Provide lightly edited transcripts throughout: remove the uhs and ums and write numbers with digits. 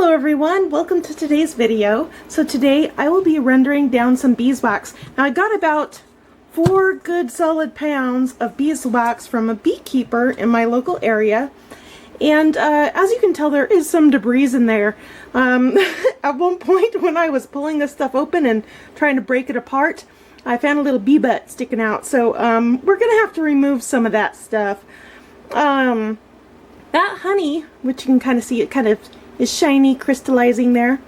Hello everyone, welcome to today's video. So today I will be rendering down some beeswax. Now I got about 4 good solid pounds of beeswax from a beekeeper in my local area. And as you can tell, there is some debris in there. At one point when I was pulling this stuff open and trying to break it apart, I found a little bee butt sticking out. So we're gonna have to remove some of that stuff. That honey, which you can kind of see, it kind of is shiny, crystallizing there.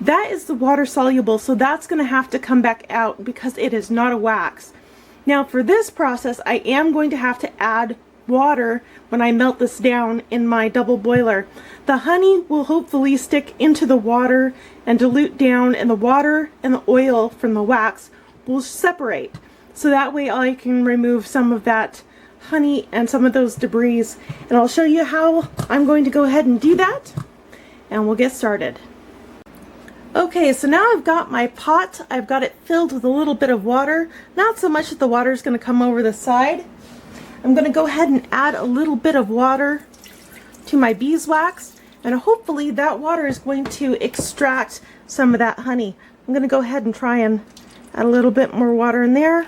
That is the water soluble, so that's going to have to come back out because it is not a wax. Now for this process, I am going to have to add water when I melt this down in my double boiler. The honey will hopefully stick into the water and dilute down, and the water and the oil from the wax will separate. So that way I can remove some of that honey and some of those debris. And I'll show you how I'm going to go ahead and do that. And we'll get started. Okay, so now I've got my pot. I've got it filled with a little bit of water. Not so much that the water is going to come over the side. I'm going to go ahead and add a little bit of water to my beeswax, and hopefully that water is going to extract some of that honey. I'm going to go ahead and try and add a little bit more water in there.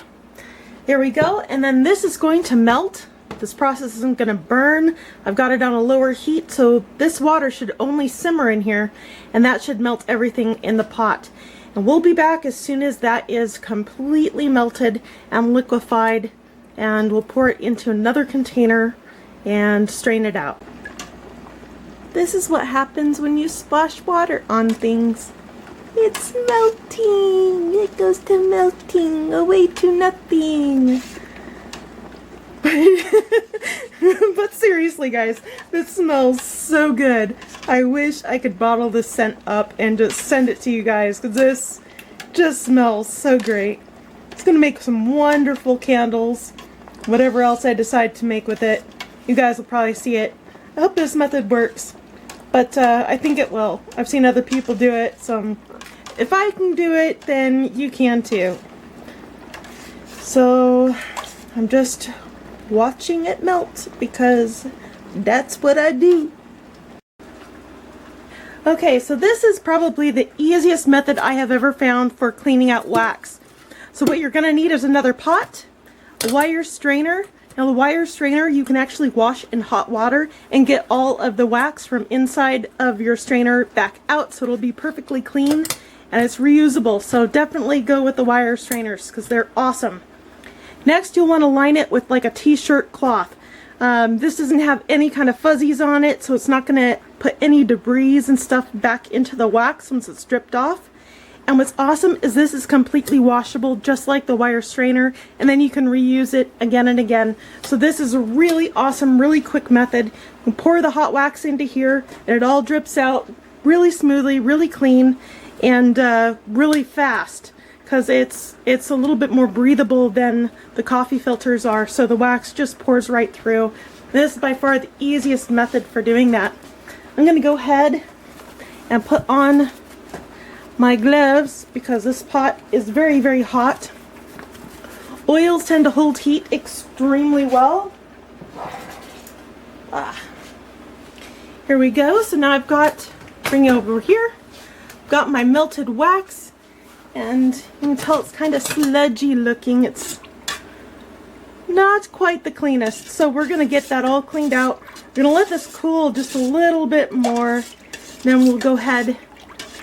There we go, and then this is going to melt. This process isn't going to burn. I've got it on a lower heat, so this water should only simmer in here, and that should melt everything in the pot. And we'll be back as soon as that is completely melted and liquefied, and we'll pour it into another container and strain it out. This is what happens when you splash water on things. It's melting. It goes to melting away to nothing. But seriously guys, this smells so good. I wish I could bottle this scent up and just send it to you guys, because this just smells so great. It's gonna make some wonderful candles, whatever else I decide to make with it. You guys will probably see it. I hope this method works, but I think it will. I've seen other people do it, so if I can do it, then you can too. So I'm just watching it melt because that's what I do. Okay, so this is probably the easiest method I have ever found for cleaning out wax. So what you're going to need is another pot, a wire strainer. Now the wire strainer you can actually wash in hot water and get all of the wax from inside of your strainer back out, so it'll be perfectly clean and it's reusable. So definitely go with the wire strainers because they're awesome. Next, you'll want to line it with like a t-shirt cloth. This doesn't have any kind of fuzzies on it, so it's not going to put any debris and stuff back into the wax once it's stripped off. And what's awesome is this is completely washable, just like the wire strainer, and then you can reuse it again and again. So this is a really awesome, really quick method. You can pour the hot wax into here, and it all drips out really smoothly, really clean, and really fast. Because it's a little bit more breathable than the coffee filters are, so the wax just pours right through. This is by far the easiest method for doing that. I'm going to go ahead and put on my gloves because this pot is very, very hot. Oils tend to hold heat extremely well. Here we go. So now I've got, bring it over here, got my melted wax. And you can tell it's kind of sludgy looking. It's not quite the cleanest. So we're going to get that all cleaned out. We're going to let this cool just a little bit more. Then we'll go ahead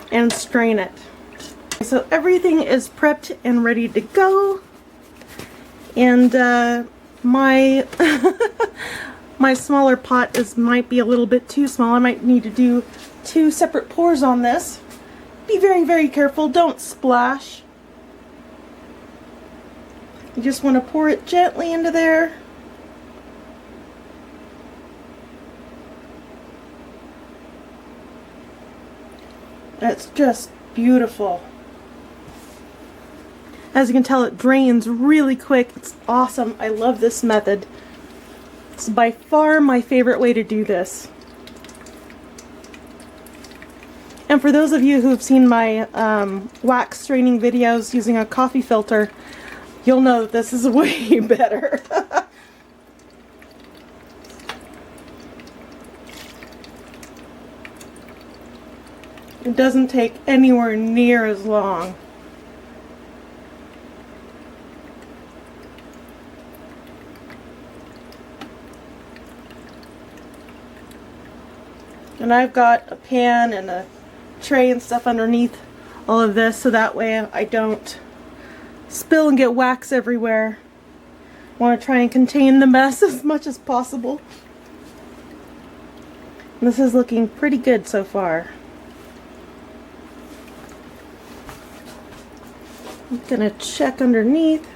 and strain it. So everything is prepped and ready to go. And my my smaller pot might be a little bit too small. I might need to do 2 separate pours on this. Be very, very careful. Don't splash. You just want to pour it gently into there. That's just beautiful. As you can tell, it drains really quick. It's awesome. I love this method. It's by far my favorite way to do this. And for those of you who have seen my wax straining videos using a coffee filter, you'll know that this is way better. It doesn't take anywhere near as long. And I've got a pan and a tray and stuff underneath all of this so that way I don't spill and get wax everywhere. I want to try and contain the mess as much as possible. And this is looking pretty good so far. I'm gonna check underneath.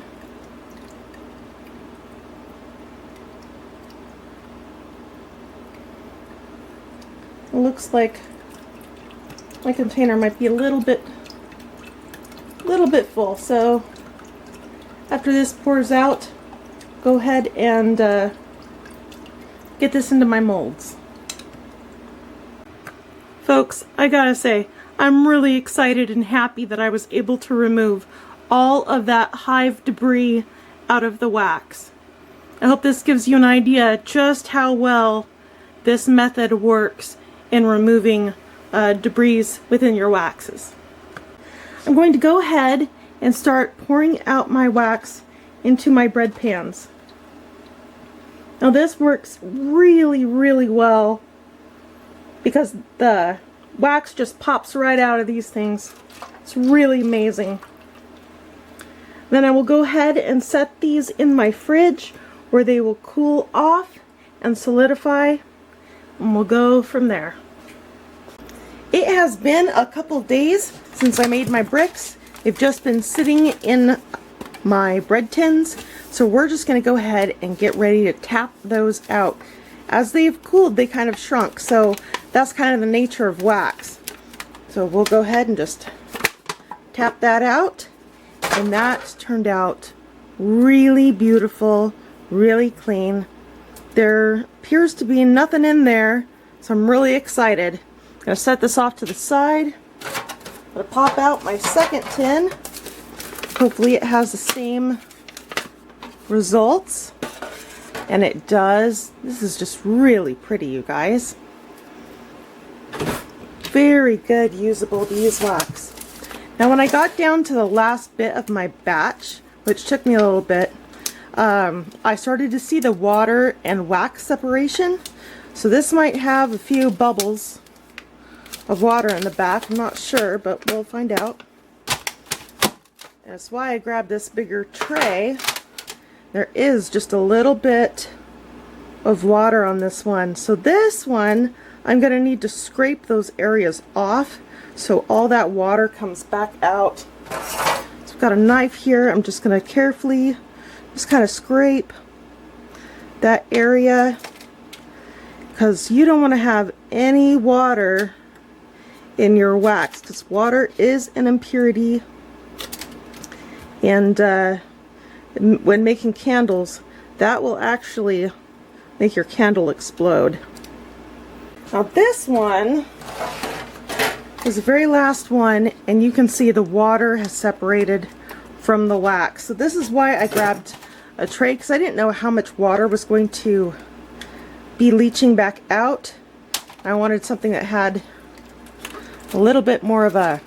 It looks like my container might be a little bit full, so after this pours out, go ahead and get this into my molds. Folks, I gotta say, I'm really excited and happy that I was able to remove all of that hive debris out of the wax. I hope this gives you an idea just how well this method works in removing debris within your waxes. I'm going to go ahead and start pouring out my wax into my bread pans. Now this works really, really well because the wax just pops right out of these things. It's really amazing. Then I will go ahead and set these in my fridge where they will cool off and solidify, and we'll go from there. It has been a couple days since I made my bricks. They've just been sitting in my bread tins, so we're just going to go ahead and get ready to tap those out. As they've cooled, they kind of shrunk, so that's kind of the nature of wax. So we'll go ahead and just tap that out, and that turned out really beautiful, really clean. There appears to be nothing in there, so I'm really excited. I'm going to set this off to the side. I'm going to pop out my second tin. Hopefully it has the same results. And it does. This is just really pretty, you guys. Very good usable beeswax. Now when I got down to the last bit of my batch, which took me a little bit, I started to see the water and wax separation. So this might have a few bubbles of water in the back. I'm not sure, but we'll find out. That's why I grabbed this bigger tray. There is just a little bit of water on this one. So this one, I'm going to need to scrape those areas off so all that water comes back out. So I've got a knife here. I'm just going to carefully just kind of scrape that area because you don't want to have any water in your wax because water is an impurity, and when making candles that will actually make your candle explode. Now this one is the very last one, and you can see the water has separated from the wax. So this is why I grabbed a tray, because I didn't know how much water was going to be leaching back out. I wanted something that had a little bit more of a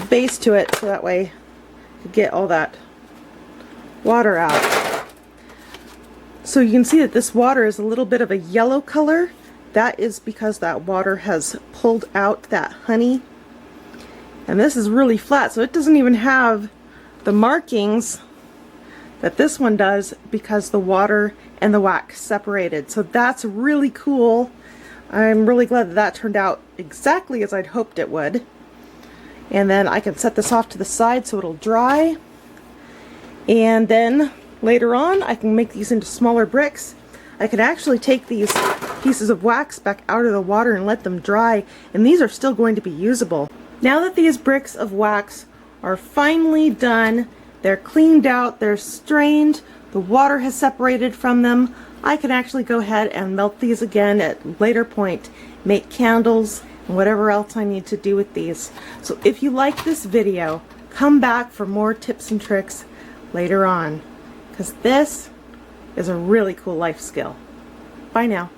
base to it, so that way you could get all that water out. So you can see that this water is a little bit of a yellow color. That is because that water has pulled out that honey. And this is really flat, so it doesn't even have the markings that this one does because the water and the wax separated. So that's really cool. I'm really glad that that turned out exactly as I'd hoped it would. And then I can set this off to the side so it'll dry. And then later on I can make these into smaller bricks. I can actually take these pieces of wax back out of the water and let them dry, and these are still going to be usable. Now that these bricks of wax are finally done, they're cleaned out, they're strained, the water has separated from them, I can actually go ahead and melt these again at a later point, make candles, and whatever else I need to do with these. So if you like this video, come back for more tips and tricks later on, because this is a really cool life skill. Bye now.